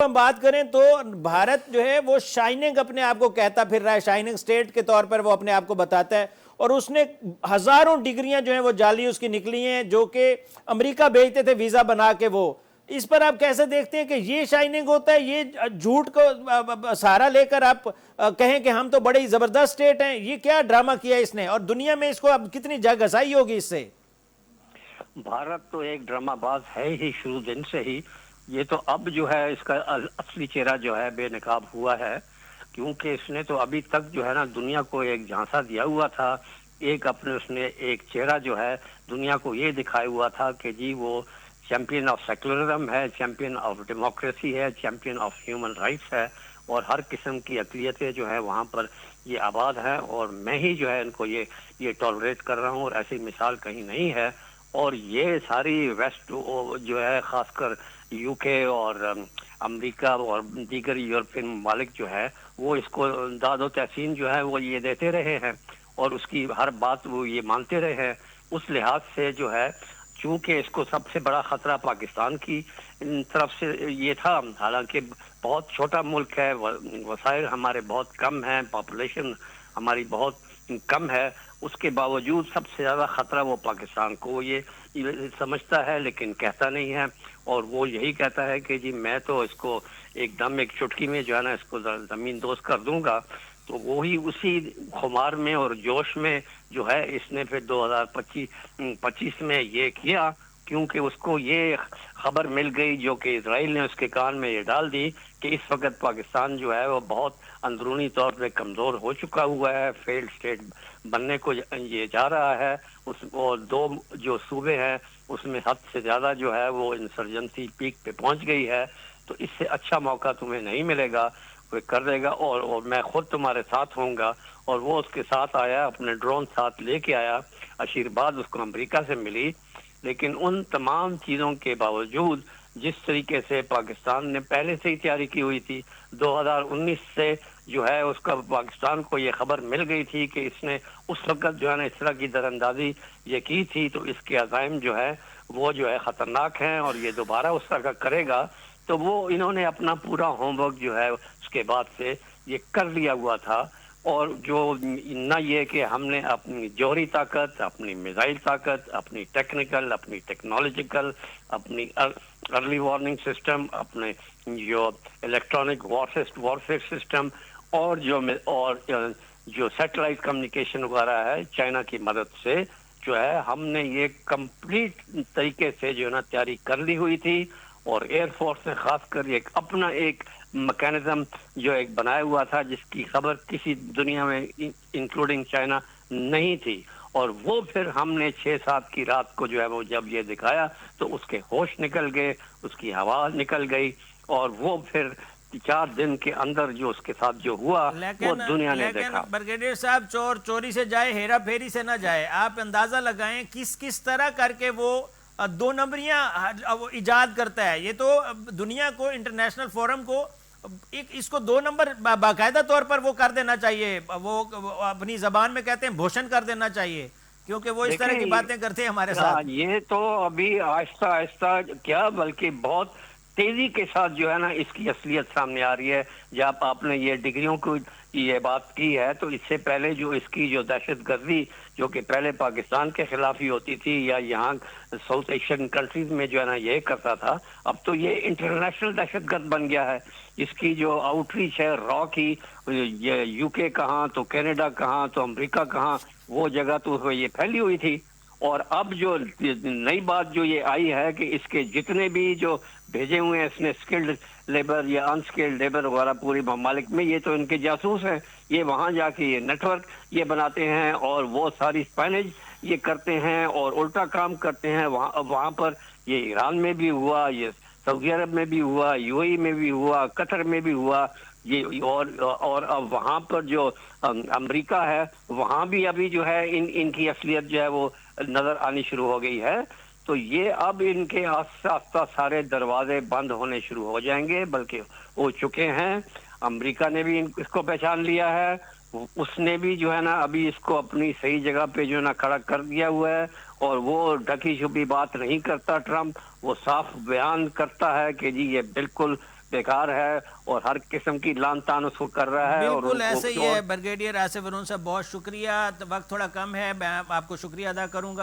ہم بات کریں تو بھارت جو ہے وہ شائننگ اپنے آپ کو کہتا پھر رہا ہے، شائننگ سٹیٹ کے طور پر وہ اپنے آپ کو بتاتا ہے، اور اس نے ہزاروں ڈگریاں جو ہیں وہ جعلی اس کی نکلی ہیں جو کہ امریکہ بھیجتے تھے ویزا بنا کے. وہ اس پر آپ کیسے دیکھتے ہیں کہ یہ شائننگ ہوتا ہے؟ یہ جھوٹ کو سہارا لے کر آپ کہیں کہ ہم تو بڑی زبردست سٹیٹ ہیں. یہ کیا ڈرامہ کیا اس نے، اور دنیا میں اس کو اب کتنی جگہ گھسائی ہوگی اس سے؟ بھارت تو ایک ڈرامہ باز ہے ہی شروع دن سے ہی. یہ تو اب جو ہے اس کا اصلی چہرہ جو ہے بے نقاب ہوا ہے، کیونکہ اس نے تو ابھی تک جو ہے نا دنیا کو ایک جھانسا دیا ہوا تھا. ایک اپنے اس نے ایک چہرہ جو ہے دنیا کو یہ دکھایا ہوا تھا کہ جی وہ چیمپئن آف سیکولرزم ہے، چیمپئن آف ڈیموکریسی ہے، چیمپئن آف ہیومن رائٹس ہے، اور ہر قسم کی اقلیتیں جو ہے وہاں پر یہ آباد ہیں، اور میں ہی جو ہے ان کو یہ ٹالریٹ کر رہا ہوں، اور ایسی مثال کہیں نہیں ہے. اور یہ ساری ویسٹ جو ہے خاص کر یو کے اور امریکہ اور دیگر یورپین ممالک جو ہے وہ اس کو داد و تحسین جو ہے وہ یہ دیتے رہے ہیں، اور اس کی ہر بات وہ یہ مانتے رہے ہیں. اس لحاظ سے جو ہے چونکہ اس کو سب سے بڑا خطرہ پاکستان کی طرف سے یہ تھا، حالانکہ بہت چھوٹا ملک ہے، وسائل ہمارے بہت کم ہیں، پاپولیشن ہماری بہت کم ہے، اس کے باوجود سب سے زیادہ خطرہ وہ پاکستان کو یہ سمجھتا ہے لیکن کہتا نہیں ہے. اور وہ یہی کہتا ہے کہ جی میں تو اس کو ایک دم ایک چٹکی میں جو ہے نا اس کو زمین دوز کر دوں گا. تو وہی اسی خمار میں اور جوش میں جو ہے اس نے پھر 2025 میں یہ کیا، کیونکہ اس کو یہ خبر مل گئی جو کہ اسرائیل نے اس کے کان میں یہ ڈال دی کہ اس وقت پاکستان جو ہے وہ بہت اندرونی طور پہ کمزور ہو چکا ہوا ہے، فیلڈ اسٹیٹ بننے کو یہ جا رہا ہے. اور دو جو صوبے ہیں اس میں حد سے زیادہ جو ہے وہ انسرجنسی پیک پہ پہنچ گئی ہے. تو اس سے اچھا موقع تمہیں نہیں ملے گا، وہ کر دے گا، اور میں خود تمہارے ساتھ ہوں گا. اور وہ اس کے ساتھ آیا، اپنے ڈرون ساتھ لے کے آیا. آشیرواد اس کو امریکہ سے ملی، لیکن ان تمام چیزوں کے باوجود جس طریقے سے پاکستان نے پہلے سے ہی تیاری کی ہوئی تھی، 2019 سے جو ہے اس کا پاکستان کو یہ خبر مل گئی تھی کہ اس نے اس وقت جو ہے نا اس طرح کی در اندازی یہ کی تھی، تو اس کے عزائم جو ہے وہ جو ہے خطرناک ہیں، اور یہ دوبارہ اس طرح کا کرے گا. تو وہ انہوں نے اپنا پورا ہوم ورک جو ہے اس کے بعد سے یہ کر لیا ہوا تھا. اور جو نہ یہ کہ ہم نے اپنی جوہری طاقت، اپنی میزائل طاقت، اپنی ٹیکنیکل، اپنی ٹیکنالوجیکل، اپنی ارلی وارننگ سسٹم، اپنے جو الیکٹرانک وارفیئر سسٹم، اور جو سیٹلائٹ کمیونیکیشن وغیرہ ہے چائنا کی مدد سے جو ہے ہم نے یہ کمپلیٹ طریقے سے جو ہے نا تیاری کر لی ہوئی تھی. اور ایئر فورس نے خاص کر ایک اپنا ایک میکینزم جو ایک بنایا ہوا تھا جس کی خبر کسی دنیا میں انکلوڈنگ چائنا نہیں تھی. اور وہ پھر ہم نے 6-7 کی رات کو جو ہے وہ جب یہ دکھایا تو اس کے ہوش نکل گئے، اس کی ہوا نکل گئی، اور وہ پھر 4 دن کے اندر جو اس کے ساتھ جو ہوا وہ دنیا نے لیکن دیکھا. برگیڈیئر صاحب، چور چوری سے جائے، ہیرا پھیری سے نہ جائے. آپ اندازہ لگائیں کس طرح کر کے وہ 2 نمبریاں ایجاد کرتا ہے. یہ تو دنیا کو، انٹرنیشنل فورم کو اس کو 2 نمبر باقاعدہ طور پر وہ کر دینا چاہیے. وہ اپنی زبان میں کہتے ہیں بھوشن کر دینا چاہیے، کیونکہ وہ اس طرح کی باتیں کرتے ہیں ہمارے ساتھ. یہ تو ابھی آہستہ آہستہ کیا بلکہ بہت تیزی کے ساتھ جو ہے نا اس کی اصلیت سامنے آ رہی ہے. جب آپ نے یہ ڈگریوں کو یہ بات کی ہے تو اس سے پہلے جو اس کی جو دہشت گردی جو کہ پہلے پاکستان کے خلاف ہی ہوتی تھی یا یہاں ساؤتھ ایشین کنٹریز میں جو ہے نا یہ کرتا تھا، اب تو یہ انٹرنیشنل دہشت گرد بن گیا ہے. اس کی جو آؤٹ ریچ ہے را کی، یہ یو کے کہاں تو کینیڈا کہاں تو امریکہ کہاں، وہ جگہ تو یہ پھیلی ہوئی تھی. اور اب جو نئی بات جو یہ آئی ہے کہ اس کے جتنے بھی جو بھیجے ہوئے ہیں اس نے اسکلڈ لیبر یا انسکلڈ لیبر وغیرہ پوری ممالک میں، یہ تو ان کے جاسوس ہیں. یہ وہاں جا کے یہ نیٹ ورک یہ بناتے ہیں اور وہ ساری اسپائنیج یہ کرتے ہیں اور الٹا کام کرتے ہیں. وہاں پر یہ ایران میں بھی ہوا، یہ سعودی عرب میں بھی ہوا، یو اے ای میں بھی ہوا، قطر میں بھی ہوا، یہ اور اب وہاں پر جو امریکہ ہے وہاں بھی ابھی جو ہے ان کی اصلیت جو ہے وہ نظر آنی شروع ہو گئی ہے. تو یہ اب ان کے آہستہ آہستہ سارے دروازے بند ہونے شروع ہو جائیں گے، بلکہ ہو چکے ہیں. امریکہ نے بھی اس کو پہچان لیا ہے، اس نے بھی جو ہے نا ابھی اس کو اپنی صحیح جگہ پہ جو ہے نا کھڑا کر دیا ہوا ہے. اور وہ ڈھکی چھپی بات نہیں کرتا ٹرمپ، وہ صاف بیان کرتا ہے کہ جی یہ بالکل بیکار ہے اور ہر قسم کی لان تان اس کو کر رہا ہے. اور بالکل ایسے ہی ہے بریگیڈیئر آصف ارون صاحب، بہت شکریہ. وقت تھوڑا کم ہے، میں آپ کو شکریہ ادا کروں گا.